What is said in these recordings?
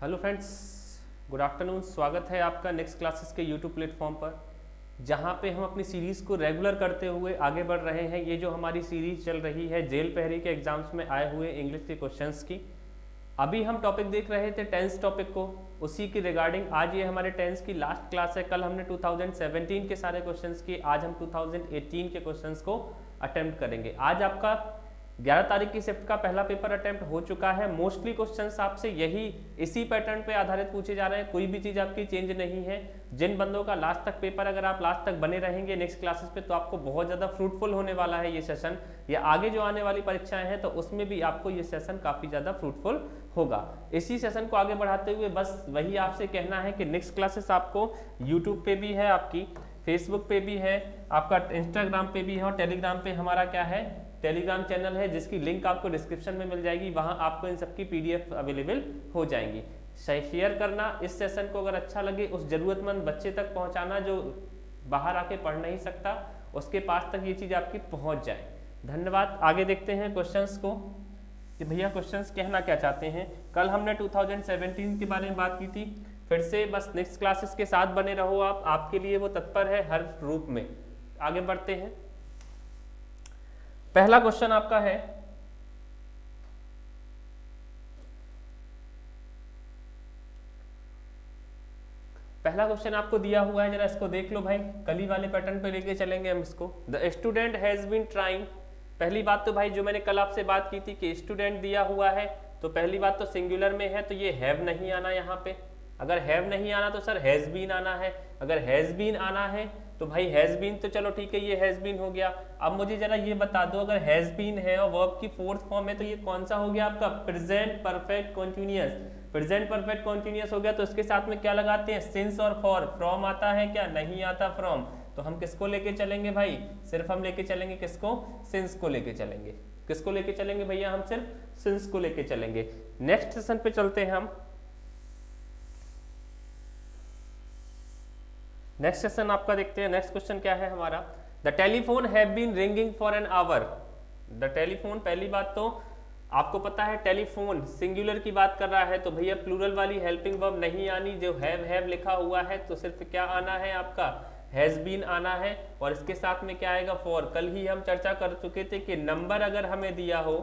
Hello friends, good afternoon. स्वागत है आपका नेक्स्ट क्लासेस के यूट्यूब प्लेटफॉर्म पर, जहां पे हम अपनी सीरीज़ को रेगुलर करते हुए आगे बढ़ रहे हैं। ये जो हमारी सीरीज चल रही है जेल पहरी के एग्जाम्स में आए हुए इंग्लिश के क्वेश्चंस की। अभी हम टॉपिक देख रहे थे टेंस टॉपिक को, उसी की रिगार्डिंग आज ये हमारे टेंस की लास्ट क्लास है। कल हमने 2017 के सारे क्वेश्चंस किए, आज हम 2018 के क्वेश्चंस को अटेम्प्ट करेंगे। आज आपका 11 तारीख की शिफ्ट का पहला पेपर अटेम्प्ट हो चुका है। मोस्टली क्वेश्चंस आपसे यही इसी पैटर्न पे आधारित पूछे जा रहे हैं, कोई भी चीज़ आपकी चेंज नहीं है। जिन बंदों का लास्ट तक पेपर, अगर आप लास्ट तक बने रहेंगे नेक्स्ट क्लासेस पे, तो आपको बहुत ज़्यादा फ्रूटफुल होने वाला है ये सेशन, या आगे जो आने वाली परीक्षाएं हैं तो उसमें भी आपको ये सेशन काफ़ी ज़्यादा फ्रूटफुल होगा। इसी सेशन को आगे बढ़ाते हुए बस वही आपसे कहना है कि नेक्स्ट क्लासेस आपको यूट्यूब पे भी है, आपकी फेसबुक पे भी है, आपका इंस्टाग्राम पे भी है, और टेलीग्राम पे हमारा क्या है, टेलीग्राम चैनल है, जिसकी लिंक आपको डिस्क्रिप्शन में मिल जाएगी। वहां आपको इन सबकी पीडीएफ अवेलेबल हो जाएंगी। शेयर करना, इस सेशन को अगर अच्छा लगे उस जरूरतमंद बच्चे तक पहुंचाना जो बाहर आके पढ़ नहीं सकता, उसके पास तक ये चीज़ आपकी पहुंच जाए। धन्यवाद। आगे देखते हैं क्वेश्चंस को कि भैया क्वेश्चंस कहना क्या चाहते हैं। कल हमने 2017 के बारे में बात की थी। फिर से बस नेक्स्ट क्लासेस के साथ बने रहो आप, आपके लिए वो तत्पर है हर रूप में। आगे बढ़ते हैं। पहला क्वेश्चन आपका है, पहला क्वेश्चन आपको दिया हुआ है, जरा इसको देख लो भाई। कली वाले पैटर्न पे लेके चलेंगे हम इसको। The student has been trying. पहली बात तो भाई जो मैंने कल आपसे बात की थी कि स्टूडेंट दिया हुआ है, तो पहली बात तो सिंगुलर में है, तो ये हैव नहीं आना यहाँ पे। अगर हैव नहीं आना तो सर हैज बीन आना है। अगर हैज बीन आना है तो भाई हैज बीन तो चलो ठीक है, ये हैज बीन हो गया। अब मुझे जरा ये बता दो, अगर हैज बीन है और वर्ब की फोर्थ फॉर्म है, तो ये कौन सा हो गया आपका, present perfect continuous. Present perfect continuous हो गया, तो इसके साथ में क्या लगाते हैं, सिंस और फॉर। फ्रॉम आता है क्या, नहीं आता फ्रॉम। तो हम किसको लेके चलेंगे भाई, सिर्फ हम लेके चलेंगे किसको, सिंस को लेके चलेंगे। किसको लेके चलेंगे भैया, हम सिर्फ सिंस को लेके चलेंगे। नेक्स्ट सेशन पे चलते हैं हम। नेक्स्ट क्वेश्चन आपका देखते हैं। नेक्स्ट क्वेश्चन क्या है हमारा, the telephone have been ringing for an hour. The telephone, पहली बात तो आपको पता है टेलीफोन सिंगुलर की बात कर रहा है, तो भैया प्लूरल वाली हेल्पिंग वर्ब नहीं आनी। जो हैव लिखा हुआ है तो सिर्फ क्या आना है आपका, हैज बीन आना है। और इसके साथ में क्या आएगा, फॉर। कल ही हम चर्चा कर चुके थे कि नंबर अगर हमें दिया हो,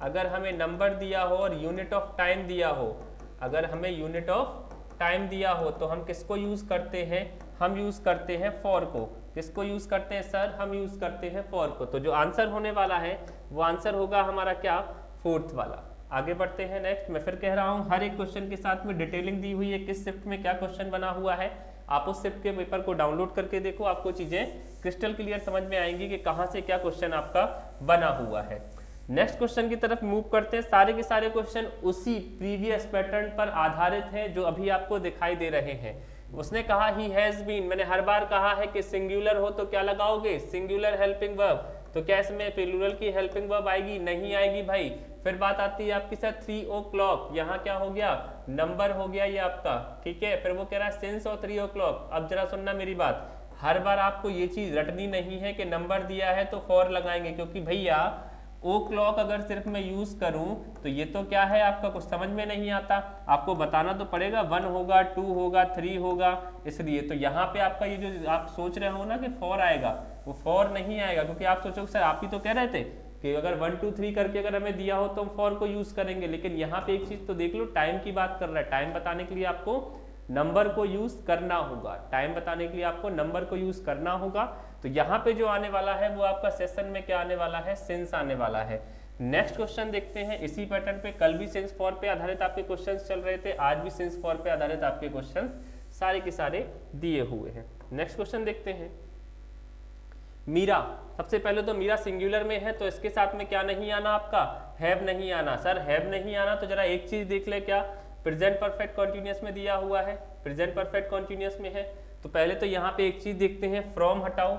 अगर हमें नंबर दिया हो और यूनिट ऑफ टाइम दिया हो, अगर हमें यूनिट ऑफ टाइम दिया हो, तो हम किसको यूज करते हैं, हम यूज करते हैं फॉर को। किसको यूज करते हैं सर, हम यूज करते हैं फॉर को। तो जो आंसर होने वाला है वो आंसर होगा हमारा क्या, फोर्थ वाला। आगे बढ़ते हैं नेक्स्ट। मैं फिर कह रहा हूं हर एक क्वेश्चन के साथ में डिटेलिंग दी हुई है, किस शिफ्ट में क्या क्वेश्चन बना हुआ है। आप उस शिफ्ट के पेपर को डाउनलोड करके देखो, आपको चीजें क्रिस्टल क्लियर समझ में आएंगी कि कहां से क्या क्वेश्चन आपका बना हुआ है। नेक्स्ट क्वेश्चन की तरफ मूव करते हैं। सारे के सारे क्वेश्चन उसी प्रीवियस पैटर्न पर आधारित हैं जो अभी आपको दिखाई दे रहे हैं। उसने कहा ही हैज बीन, मैंने हर बार कहा है कि सिंगुलर हो तो क्या लगाओगे, सिंगुलर हेल्पिंग वर्ब। तो क्या इसमें प्लूरल की हेल्पिंग वर्ब आएगी, नहीं आएगी भाई। फिर बात आती है आपकी सर 3 o'clock, यहाँ क्या हो गया, नंबर हो गया ये आपका, ठीक है। फिर वो कह रहा है सिंस और 3 o'clock। अब जरा सुनना मेरी बात, हर बार आपको ये चीज रटनी नहीं है कि नंबर दिया है तो फॉर लगाएंगे, क्योंकि भैया ओ क्लॉक अगर सिर्फ मैं यूज करूं तो ये तो क्या है आपका, कुछ समझ में नहीं आता। आपको बताना तो पड़ेगा 1 होगा, 2 होगा, 3 होगा, इसलिए तो यहाँ पे आपका ये जो आप सोच रहे हो ना कि फॉर आएगा, वो फॉर नहीं आएगा। क्योंकि आप सोचो सर आप ही तो कह रहे थे कि अगर 1 2 3 करके अगर हमें दिया हो तो हम फॉर को यूज करेंगे। लेकिन यहाँ पे एक चीज तो देख लो, टाइम की बात कर रहा है, टाइम बताने के लिए आपको नंबर को यूज करना होगा। टाइम बताने के लिए आपको नंबर को यूज करना होगा। तो यहाँ पे जो आने वाला है वो आपका सेशन में क्या आने वाला है, सिंस आने वाला है। नेक्स्ट क्वेश्चन देखते हैं इसी पैटर्न पे। कल भी सिंस फॉर पे आधारित आपके क्वेश्चंस चल रहे थे, आज भी सिंस फॉर पे आधारित आपके क्वेश्चंस सारे के सारे दिए हुए हैं। नेक्स्ट क्वेश्चन देखते हैं। मीरा, सबसे पहले तो मीरा सिंगुलर में है, तो इसके साथ में क्या नहीं आना आपका, हैव नहीं आना। सर हैव नहीं आना तो जरा एक चीज देख ले, क्या प्रेजेंट परफेक्ट कॉन्टिन्यूअस में दिया हुआ है, प्रेजेंट परफेक्ट कॉन्टिन्यूअस में है। तो पहले तो यहाँ पे एक चीज देखते हैं, फ्रॉम हटाओ,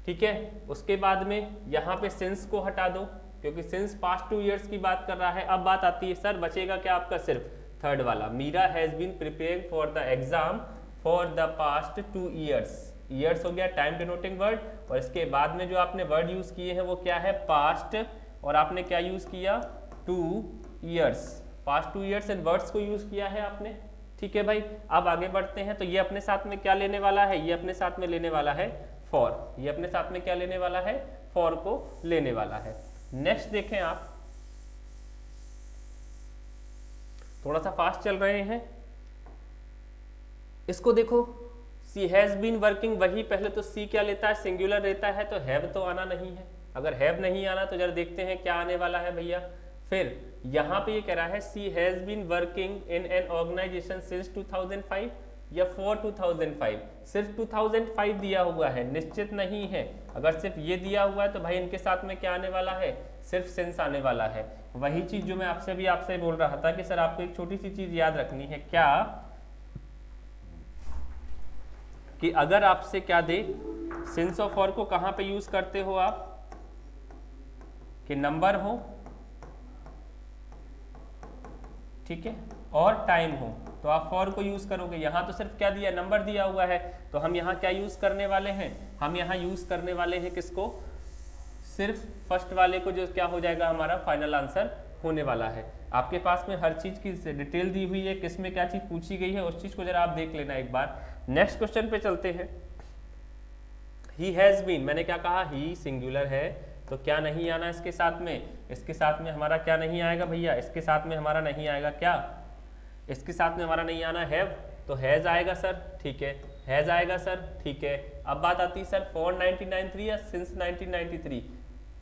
ठीक है। उसके बाद में यहाँ पे सिंस को हटा दो, क्योंकि सिंस पास्ट 2 years की बात कर रहा है। अब बात आती है सर बचेगा क्या आपका, सिर्फ थर्ड वाला, Meera has been preparing for the exam for the past 2 years। Years हो गया टाइम डिनोटिंग वर्ड, और इसके बाद में जो आपने वर्ड यूज किए हैं वो क्या है, पास्ट, और आपने क्या यूज किया, 2 years। Past 2 years and words को यूज किया है आपने। ठीक है भाई, अब आगे बढ़ते हैं। तो ये अपने साथ में क्या लेने वाला है, ये अपने साथ में लेने वाला है फॉर, ये अपने साथ में क्या लेने वाला है, फॉर को लेने वाला है। नेक्स्ट देखें आप, थोड़ा सा फास्ट चल रहे हैं, इसको देखो, सी हैज बीन वर्किंग, वही पहले तो सी क्या लेता है, सिंगुलर लेता है, तो हैव तो आना नहीं है। अगर हैव नहीं आना तो जरा देखते हैं क्या आने वाला है भैया। फिर यहाँ पे ये कह रहा है she has been working in an organisation since 2005 या फॉर 2005, सिर्फ 2005 दिया हुआ है, निश्चित नहीं है। अगर सिर्फ ये दिया हुआ है तो भाई इनके साथ में क्या आने वाला है, सिर्फ सिंस आने वाला है। वही चीज जो मैं आपसे बोल रहा था कि सर आपको एक छोटी सी चीज याद रखनी है, क्या कि अगर आपसे क्या दे, सिंस और फॉर को कहां पे यूज करते हो आप, कि नंबर हो, ठीक है, और टाइम हो, तो आप फॉर को यूज करोगे। यहां तो सिर्फ क्या दिया, नंबर दिया हुआ है, तो हम यहां क्या यूज करने वाले हैं, हम यहां यूज करने वाले हैं किसको, सिर्फ फर्स्ट वाले को, जो क्या हो जाएगा हमारा फाइनल आंसर होने वाला है। आपके पास में हर चीज की डिटेल दी हुई है, किसमें क्या चीज पूछी गई है, उस चीज को जरा आप देख लेना एक बार। नेक्स्ट क्वेश्चन पे चलते हैं। ही हैज बीन, मैंने क्या कहा, ही सिंगुलर है, तो क्या नहीं आना इसके साथ में, इसके साथ में हमारा क्या नहीं आएगा भैया, इसके साथ में हमारा नहीं आएगा क्या, इसके साथ में हमारा नहीं आना हैव, तो हैज आएगा सर, ठीक है, हैज आएगा सर, ठीक है। अब बात आती है सर फॉर 1993 या सिंस 1993,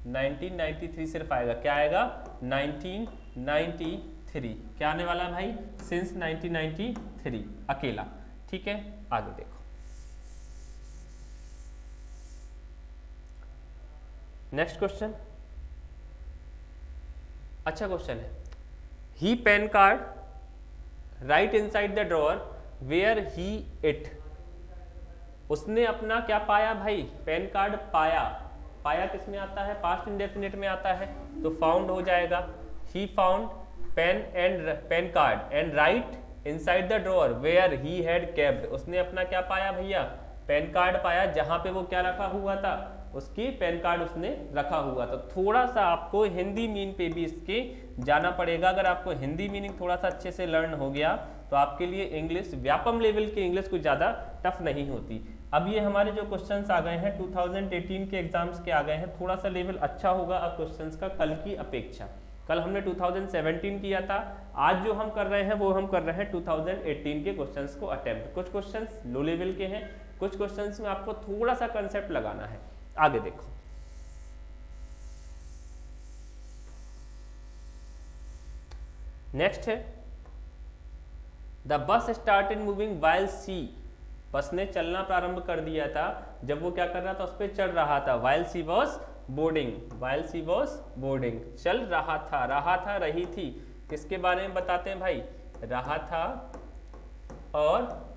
1993 सिर्फ आएगा, क्या आएगा 1993, क्या आने वाला है भाई, सिंस 1993 अकेला, ठीक है। आगे देखो, नेक्स्ट क्वेश्चन, अच्छा क्वेश्चन है। He pen card right inside the drawer where he it, उसने अपना क्या पाया भाई, पेन कार्ड पाया, पाया किस में आता है, पास्ट इंडेफिनिट में आता है, तो फाउंड हो जाएगा। He found pen card and right inside the drawer where he had kept, उसने अपना क्या पाया भैया, पेन कार्ड पाया, जहां पे वो क्या रखा हुआ था, उसकी पेन कार्ड उसने रखा हुआ था। थोड़ा सा आपको हिंदी मीन पे भी इसके जाना पड़ेगा। अगर आपको हिंदी मीनिंग थोड़ा सा अच्छे से लर्न हो गया तो आपके लिए इंग्लिश, व्यापम लेवल की इंग्लिश कुछ ज़्यादा टफ नहीं होती। अब ये हमारे जो क्वेश्चंस आ गए हैं 2018 के एग्जाम्स के आ गए हैं, थोड़ा सा लेवल अच्छा होगा अब क्वेश्चंस का कल की अपेक्षा। कल हमने 2017 किया था, आज जो हम कर रहे हैं वो हम कर रहे हैं 2018 के क्वेश्चंस को अटेम्प्ट। कुछ क्वेश्चंस लो लेवल के हैं, कुछ क्वेश्चंस में आपको थोड़ा सा कंसेप्ट लगाना है। आगे देखो, नेक्स्ट है the bus started moving while सी, बस ने चलना प्रारंभ कर दिया था जब वो क्या कर रहा था, उस पर चढ़ रहा था। While she was boarding, while she was boarding, चल रहा था, रही थी, किसके बारे में बताते हैं भाई, रहा था और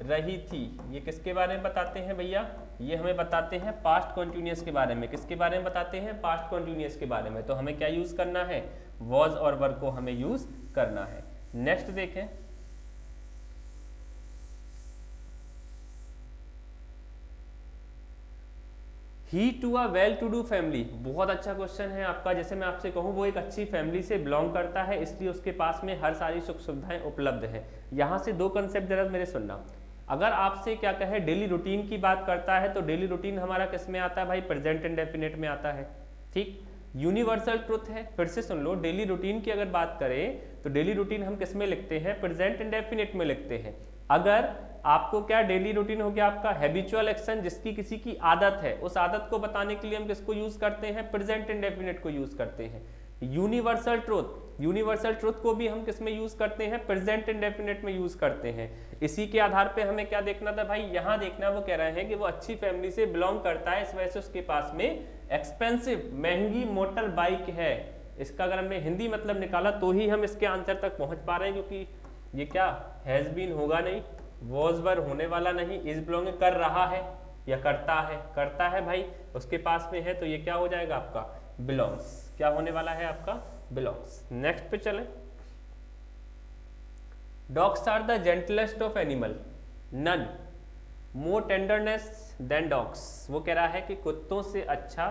रही थी, ये किसके बारे में बताते हैं भैया, ये हमें बताते हैं पास्ट कॉन्टिन्यूअस के बारे में। किसके बारे में बताते हैं, पास्ट कॉन्टिन्यूअस के बारे में। तो हमें क्या यूज करना है, वॉज और वर को हमें यूज करना है। नेक्स्ट देखें, he to a well to do family, बहुत अच्छा क्वेश्चन है आपका। जैसे मैं आपसे कहूँ वो एक अच्छी फैमिली से बिलोंग करता है, इसलिए उसके पास में हर सारी सुख सुविधाएं उपलब्ध है। यहाँ से दो कंसेप्ट जरा मेरे सुनना, अगर आपसे क्या कहे डेली रूटीन की बात करता है तो डेली रूटीन हमारा किस में आता है भाई, प्रेजेंट इंडेफिनिट में आता है, ठीक। यूनिवर्सल ट्रुथ है, फिर से सुन लो, डेली रूटीन की अगर बात करें तो डेली रूटीन हम किस में लिखते हैं, प्रेजेंट इंडेफिनिट में लिखते हैं। अगर आपको क्या डेली रूटीन हो गया आपका हैबिचुअल एक्शन, जिसकी किसी की आदत है, उस आदत को बताने के लिए हम किसको यूज करते हैं, प्रेजेंट इंडेफिनिट को यूज करते हैं। यूनिवर्सल ट्रुथ, यूनिवर्सल ट्रुथ को भी हम किस में यूज करते हैं, प्रेजेंट इंडेफिनिट में यूज करते हैं। इसी के आधार पे हमें क्या देखना था भाई, यहाँ देखना, वो कह रहे हैं कि वो अच्छी फैमिली से बिलोंग करता है, इस वजह से उसके पास में एक्सपेंसिव, महंगी मोटर बाइक है। इसका अगर हमने हिंदी मतलब निकाला तो ही हम इसके आंसर तक पहुंच पा रहे हैं, क्योंकि ये क्या हैज बीन होगा नहीं, वॉज वर होने वाला नहीं, इज बिलोंग कर रहा है या करता है भाई, उसके पास में है, तो ये क्या हो जाएगा आपका बिलोंग्स, क्या होने वाला है आपका बिलोंग्स। नेक्स्ट पे चले, dogs are the gentlest of animal, none more tenderness than dogs, वो कह रहा है कि कुत्तों से अच्छा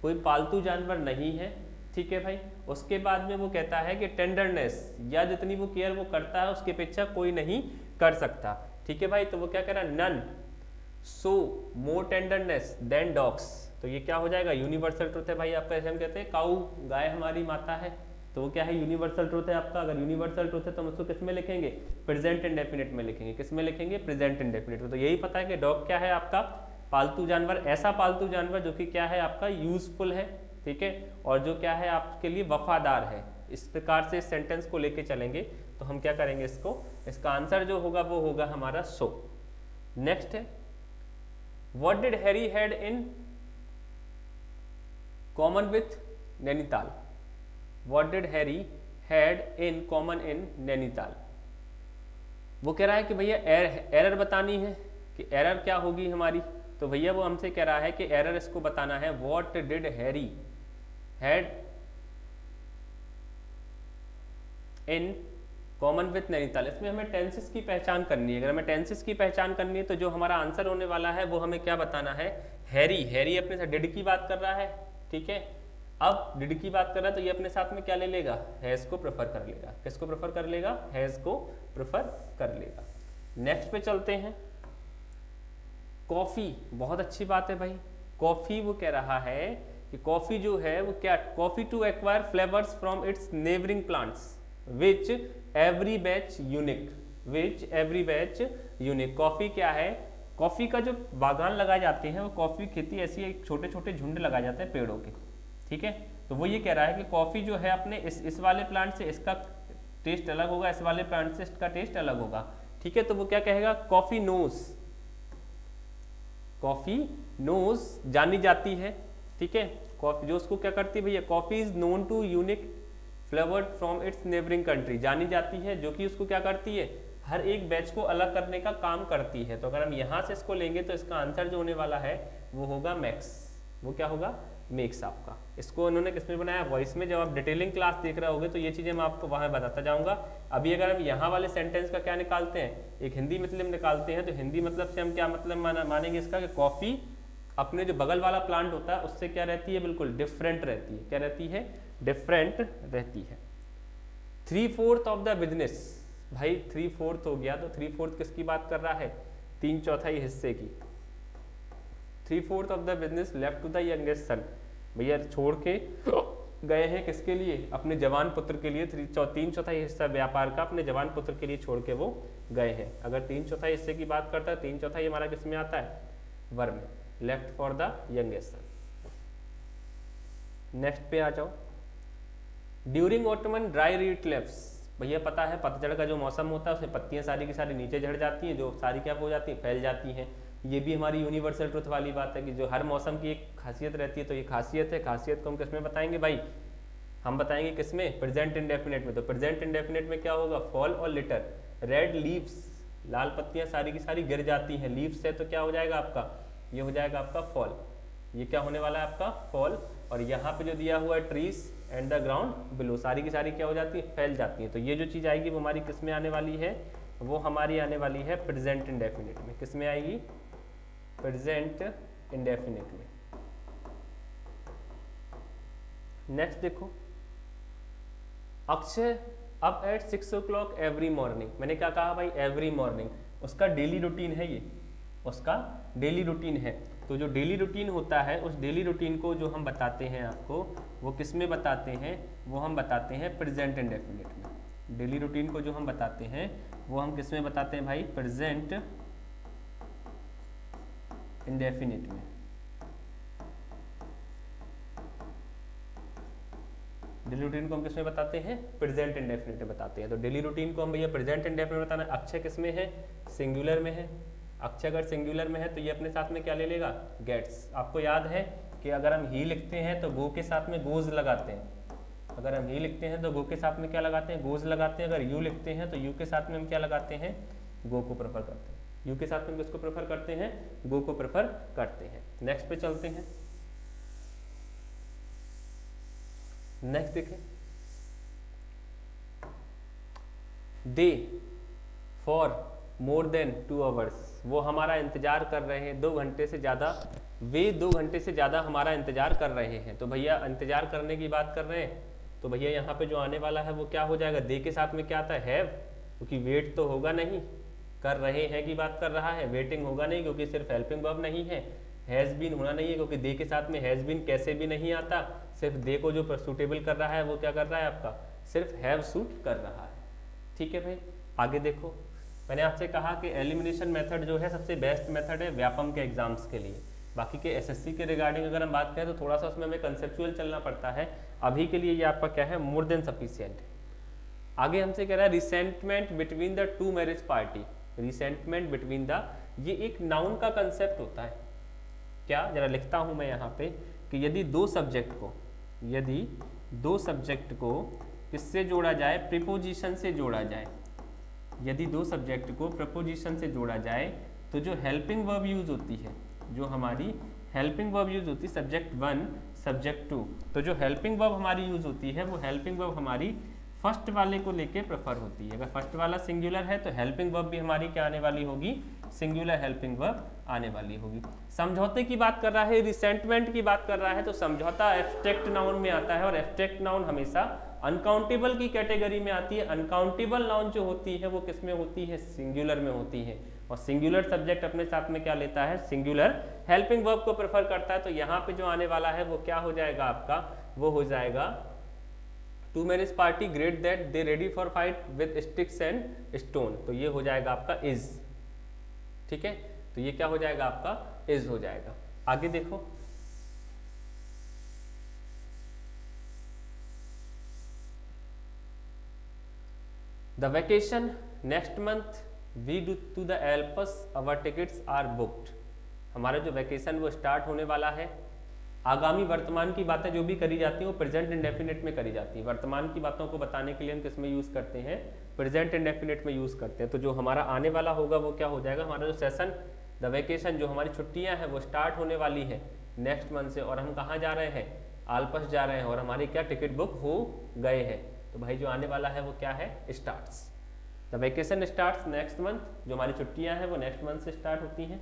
कोई पालतू जानवर नहीं है, ठीक है भाई। उसके बाद में वो कहता है कि टेंडरनेस, या जितनी वो केयर वो करता है उसकी अपेक्षा कोई नहीं कर सकता। ठीक है भाई, तो वो क्या कह रहा है, नन सो मोर टेंडरनेस देन डॉग्स। तो ये क्या हो जाएगा, यूनिवर्सल ट्रुथ है भाई आपका। जैसे हम कहते हैं काऊ, गाय हमारी माता है, तो वो क्या है, यूनिवर्सल ट्रुथ है आपका। अगर यूनिवर्सल ट्रुथ है तो हम उसको किस में लिखेंगे, प्रेजेंट इंडेफिनिट में लिखेंगे। किस में लिखेंगे, प्रेजेंट इंडेफिनिट में। तो यही पता है कि डॉग क्या है आपका, पालतू जानवर, ऐसा पालतू जानवर जो कि क्या है आपका, यूजफुल है, ठीक है, और जो क्या है आपके लिए वफादार है। इस प्रकार से इस सेंटेंस को लेके चलेंगे तो हम क्या करेंगे इसको, इसका आंसर जो होगा वो होगा हमारा सो। नेक्स्ट है, what did Harry had in common with Nainital. What did Harry had in common in Nainital. वो कह रहा है कि भैया एरर बतानी है, कि एरर क्या होगी हमारी। तो भैया वो हमसे कह रहा है कि एरर इसको बताना है, what did Harry had in common with Nainital. इसमें हमें टेंसेस की पहचान करनी है। अगर हमें टेंसेस की पहचान करनी है तो जो हमारा आंसर होने वाला है वो हमें क्या बताना है, हैरी। हैरी अपने साथ डिड की बात कर रहा है, ठीक है। अब डिड की बात कर रहा है तो ये अपने साथ में क्या ले लेगा, हैज को प्रेफर कर लेगा। किसको प्रेफर कर लेगा, हैज को प्रेफर कर लेगा। नेक्स्ट पे चलते हैं, कॉफी। बहुत अच्छी बात है भाई, कॉफी वो कह रहा है कि कॉफी जो है वो क्या, coffee to acquire flavours from its neighbouring plants which every batch unique, which every batch unique. Coffee क्या है, कॉफी का जो बागान लगाए जाते हैं वो कॉफी खेती ऐसी एक छोटे छोटे झुंड लगाए जाते हैं पेड़ों के, ठीक है। तो वो ये कह रहा है कि कॉफी जो है अपने इस वाले प्लांट से इसका टेस्ट अलग होगा, इस वाले प्लांट से इसका टेस्ट अलग होगा, ठीक है। तो वो क्या कहेगा, कॉफी नोज, कॉफी नोज जानी जाती है, ठीक है। कॉफी जो उसको क्या करती है भैया, coffee is known to unique flavoured from its neighbouring country, जानी जाती है, जो कि उसको क्या करती है, हर एक बैच को अलग करने का काम करती है। तो अगर हम यहाँ से इसको लेंगे तो इसका आंसर जो होने वाला है वो होगा मैक्स। वो क्या होगा, मेक्स आपका। इसको उन्होंने किसमें बनाया, वॉइस में। जब आप डिटेलिंग क्लास देख रहे होगे तो ये चीज़ें मैं आपको वहाँ बताता जाऊँगा। अभी अगर हम यहाँ वाले सेंटेंस का क्या निकालते हैं, एक हिंदी मतलब निकालते हैं, तो हिंदी मतलब से हम क्या मतलब मानेंगे इसका, कि कॉफ़ी अपने जो बगल वाला प्लांट होता है उससे क्या रहती है, बिल्कुल डिफरेंट रहती है। क्या रहती है, डिफरेंट रहती है। 3/4 ऑफ द बिजनेस, भाई 3/4 हो गया तो 3/4 किसकी बात कर रहा है, 3/4 हिस्से की। 3/4 of the business left to the youngest son, भैया छोड़ के गए हैं किसके लिए, अपने जवान पुत्र के लिए। 3/4 हिस्सा व्यापार का अपने जवान पुत्र के लिए छोड़ के वो गए हैं। अगर 3/4 हिस्से की बात करता है, 3/4 हमारा किस में आता है, वर्ब में, left for the youngest sun. Next पे आ जाओ, during ottoman dry read lapse, भैया पता है पतझड़ का जो मौसम होता है उसमें पत्तियां सारी की सारी नीचे झड़ जाती हैं, जो सारी क्या हो जाती हैं, फैल जाती हैं। ये भी हमारी यूनिवर्सल ट्रुथ वाली बात है कि जो हर मौसम की एक खासियत रहती है, तो ये खासियत है। खासियत को हम किसमें बताएंगे भाई, हम बताएंगे किसमें, प्रेजेंट इंडेफिनिट में। तो प्रेजेंट इंडेफिनिट में क्या होगा, फॉल और लिटर। रेड लीव्स, लाल पत्तियां सारी की सारी गिर जाती हैं, लीव्स है तो क्या हो जाएगा आपका, ये हो जाएगा आपका फॉल। ये क्या होने वाला है आपका, फॉल। और यहाँ पे जो दिया हुआ है trees and the ground below, सारी की सारी क्या हो जाती है, फैल जाती है। तो ये जो चीज़ आएगी वो हमारी किस में आने वाली है, वो हमारी आने वाली है प्रेजेंट इंडेफिनिट में। किस में आएगी, प्रेजेंट इंडेफिनिट में। नेक्स्ट देखो, Akshay up at 6 o'clock every morning. मैंने क्या कहा भाई, एवरी मॉर्निंग, उसका डेली रूटीन है, ये उसका डेली रूटीन है। तो जो डेली रूटीन होता है उस डेली रूटीन को जो हम बताते हैं आपको, वो किस में बताते हैं, वो हम बताते हैं प्रेजेंट इंडेफिनिट में। डेली रूटीन को जो हम बताते हैं वो हम किस में बताते हैं भाई, प्रेजेंट इंडेफिनिट में। डेली रूटीन को हम किस में बताते हैं, प्रेजेंट इंडेफिनिट में बताते हैं। तो डेली रूटीन को हम भैया प्रेजेंट इंडेफिनिट बताना है। अक्षय किस में है, सिंगुलर में है। अक्षय अगर सिंगुलर में है तो ये अपने साथ में क्या ले लेगा, गेट्स। आपको याद है कि अगर हम ही लिखते हैं तो गो के साथ में गोज लगाते हैं। अगर हम ही लिखते हैं तो गो के साथ में क्या लगाते हैं, गोज लगाते हैं। अगर यू लिखते हैं तो यू के साथ में हम क्या लगाते हैं, गो को प्रेफर करते हैं। यू के साथ में किसको प्रेफर करते हैं, गो को प्रेफर करते हैं। नेक्स्ट पे चलते हैं। नेक्स्ट देखें, दे फॉर मोर देन 2 hours, वो हमारा इंतजार कर रहे हैं 2 घंटे से ज़्यादा वे 2 घंटे से ज़्यादा हमारा इंतजार कर रहे हैं। तो भैया इंतजार करने की बात कर रहे हैं, तो भैया यहाँ पे जो आने वाला है वो क्या हो जाएगा, दे के साथ में क्या आता है, हैव, क्योंकि वेट तो होगा नहीं, कर रहे हैं की बात कर रहा है, वेटिंग होगा नहीं क्योंकि सिर्फ हेल्पिंग वर्ब नहीं है, हैज़ बीन होना नहीं है क्योंकि दे के साथ में हैज़ बीन कैसे भी नहीं आता, सिर्फ दे को जो सूटेबल कर रहा है वो क्या कर रहा है आपका, सिर्फ हैव सूट कर रहा है। ठीक है भाई, आगे देखो, मैंने आपसे कहा कि एलिमिनेशन मेथड जो है सबसे बेस्ट मेथड है व्यापम के एग्जाम्स के लिए। बाकी के एसएससी के रिगार्डिंग अगर हम बात करें तो थोड़ा सा उसमें हमें कंसेप्चुअल चलना पड़ता है, अभी के लिए ये आपका क्या है, मोर देन सफिशिएंट है। आगे हमसे कह रहा है resentment between the two marriage party. Resentment between the, ये एक नाउन का कंसेप्ट होता है। क्या, जरा लिखता हूं मैं यहाँ पे कि यदि दो सब्जेक्ट को किससे जोड़ा जाए, प्रीपोजिशन से जोड़ा जाए, यदि दो सब्जेक्ट को प्रपोजिशन से जोड़ा जाए तो जो हेल्पिंग वर्ब यूज होती है, जो हमारी हेल्पिंग वर्ब यूज होती है सब्जेक्ट 1 सब्जेक्ट 2, तो जो हेल्पिंग वर्ब हमारी यूज होती है वो हेल्पिंग वर्ब हमारी फर्स्ट वाले को लेके प्रेफर होती है। अगर फर्स्ट वाला सिंगुलर है तो हेल्पिंग वर्ब भी हमारी क्या आने वाली होगी, सिंगुलर हेल्पिंग वर्ब आने वाली होगी। समझौते की बात कर रहा है, रिसेंटमेंट की बात कर रहा है, तो समझौता एब्स्ट्रैक्ट नाउन में आता है और एब्स्ट्रैक्ट नाउन हमेशा अनकाउंटेबल की कैटेगरी में आती है। अनकाउंटेबल नाउन जो होती है वो किस में होती है, सिंगुलर में होती है, और सिंगुलर सब्जेक्ट अपने साथ में क्या लेता है, सिंगुलर हेल्पिंग वर्ब को प्रेफर करता है। तो यहाँ पे जो आने वाला है वो क्या हो जाएगा आपका, वो हो जाएगा to marriage party great that they ready for fight with sticks and stone, तो ये हो जाएगा आपका इज। ठीक है, तो ये क्या हो जाएगा आपका, इज हो जाएगा। आगे देखो, the vacation next month we do to the Alps our tickets are booked. हमारा जो वैकेशन वो स्टार्ट होने वाला है। आगामी वर्तमान की बातें जो भी करी जाती हैं वो प्रेजेंट इंडेफिनिट में करी जाती हैं। वर्तमान की बातों को बताने के लिए हम किस में यूज़ करते हैं, प्रेजेंट इंडेफिनिट में यूज़ करते हैं। तो जो हमारा आने वाला होगा वो क्या हो जाएगा, हमारा जो सेशन द वेकेशन, जो हमारी छुट्टियां हैं वो स्टार्ट होने वाली है नेक्स्ट मंथ से, और हम कहाँ जा रहे हैं, आलपस जा रहे हैं, और हमारी क्या टिकट बुक हो गए हैं। तो भाई जो आने वाला है वो क्या है, starts. The vacation starts next month, जो हमारी छुट्टियां हैं वो नेक्स्ट मंथ से स्टार्ट होती हैं,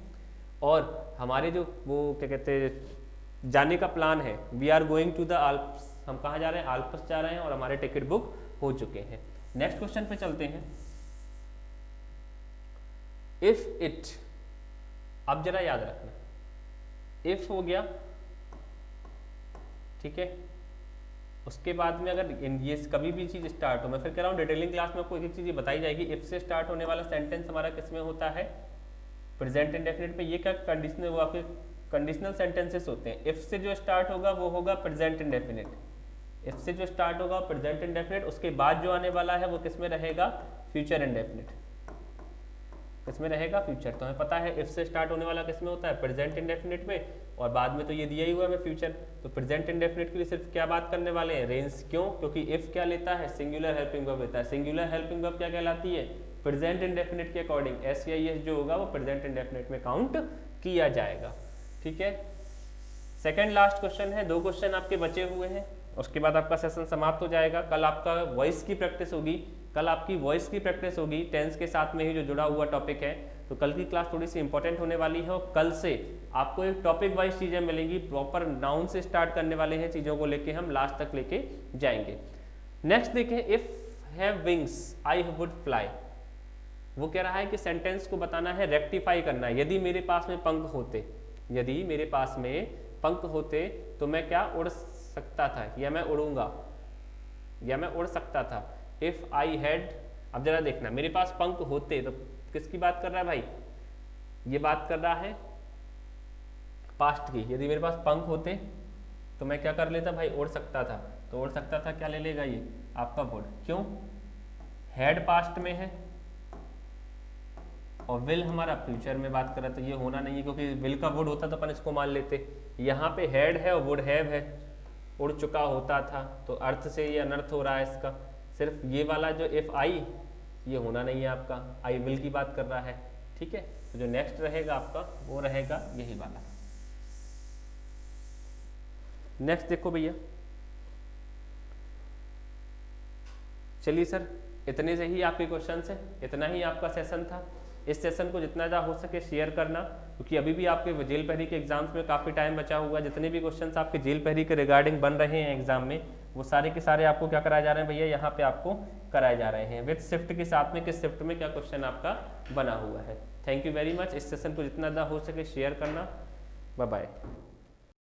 और हमारे जो वो क्या कहते हैं जाने का प्लान है, we are going to the Alps, हम कहाँ जा रहे हैं, आल्प्स जा रहे हैं, और हमारे टिकट बुक हो चुके हैं। नेक्स्ट क्वेश्चन पे चलते हैं। इफ इट, अब जरा याद रखना, इफ हो गया, ठीक है, उसके बाद में अगर ये कभी भी चीज स्टार्ट हो, मैं फिर कह रहा हूँ डिटेलिंग क्लास में आपको एक एक चीज बताई जाएगी। इफ से स्टार्ट होने वाला सेंटेंस हमारा किसमें होता है, प्रेजेंट इंडेफिनिट में। ये क्या कंडीशनल, वो आपके कंडीशनल सेंटेंसेस होते हैं। इफ से जो स्टार्ट होगा वो होगा प्रेजेंट इंडेफिनिट, इफ से जो स्टार्ट होगा प्रेजेंट इंडेफिनिट, उसके बाद जो आने वाला है वो किसमें रहेगा, फ्यूचर इंडेफिनिट, किसमें रहेगा, फ्यूचर। तो हमें पता है इफ से स्टार्ट होने वाला किसमें होता है, प्रेजेंट इंडेफिनिट में, और बाद में तो ये दिया ही हुआ है फ्यूचर। तो प्रेजेंट इंडेफिनिट के लिए सिर्फ क्या बात करने वाले हैं, रेंज। क्यों, क्योंकि इफ क्या लेता है, सिंगुलर हेल्पिंग वर्ब लेता है। सिंगुलर हेल्पिंग वर्ब क्या कहलाती है, प्रेजेंट इंडेफिनिट के अकॉर्डिंग एस या एस जो होगा वो प्रेजेंट इंडेफिनिट में काउंट किया जाएगा। ठीक है, सेकंड लास्ट क्वेश्चन है, 2 क्वेश्चन आपके बचे हुए हैं, उसके बाद आपका सेशन समाप्त हो जाएगा। कल आपका वॉइस की प्रैक्टिस होगी, कल आपकी वॉइस की प्रैक्टिस होगी, टेंस के साथ में ही जो जुड़ा हुआ टॉपिक है। तो कल की क्लास थोड़ी सी इंपॉर्टेंट होने वाली है, और कल से आपको एक टॉपिक वाइज चीज़ें मिलेंगी। प्रॉपर नाउन से स्टार्ट करने वाले हैं, चीज़ों को लेके हम लास्ट तक लेके जाएंगे। नेक्स्ट देखें, if have wings I would fly. वो कह रहा है कि सेंटेंस को बताना है, रेक्टिफाई करना है। यदि मेरे पास में पंख होते, यदि मेरे पास में पंख होते तो मैं क्या उड़ सकता था, या मैं उड़ूंगा, या मैं उड़ सकता था। इफ आई हैड, अब जरा देखना, मेरे पास पंख होते तो किसकी बात कर रहा है भाई, ये बात कर रहा है पास्ट की। यदि मेरे पास पंख होते तो मैं क्या कर लेता भाई, उड़ सकता था। तो उड़ सकता था क्या ले लेगा ये आपका वुड। क्यों, हैड पास्ट में है और विल हमारा फ्यूचर में बात कर रहा है, तो ये होना नहीं है, क्योंकि विल का वुड होता तो अपन इसको मान लेते। यहाँ पे हैड है और वुड हैव है, उड़ चुका होता था, तो अर्थ से ये अनर्थ हो रहा है इसका। सिर्फ ये वाला जो इफ आई, ये होना नहीं है आपका, आई विल की बात कर रहा है। ठीक है, तो जो नेक्स्ट रहेगा आपका वो रहेगा यही वाला। नेक्स्ट देखो भैया, चलिए सर, इतने से ही आपके क्वेश्चन है, इतना ही आपका सेशन था। इस सेशन को जितना ज़्यादा हो सके शेयर करना, क्योंकि अभी भी आपके जेल पहरी के एग्जाम्स में काफ़ी टाइम बचा हुआ है। जितने भी क्वेश्चंस आपके जेल पहरी के रिगार्डिंग बन रहे हैं एग्जाम में, वो सारे के सारे आपको क्या कराए जा रहे हैं भैया, यहाँ पे आपको कराए जा रहे हैं विद शिफ्ट के साथ में, किस शिफ्ट में क्या क्वेश्चन आपका बना हुआ है। Thank you very much. इस सेशन को जितना ज़्यादा हो सके शेयर करना। Bye bye.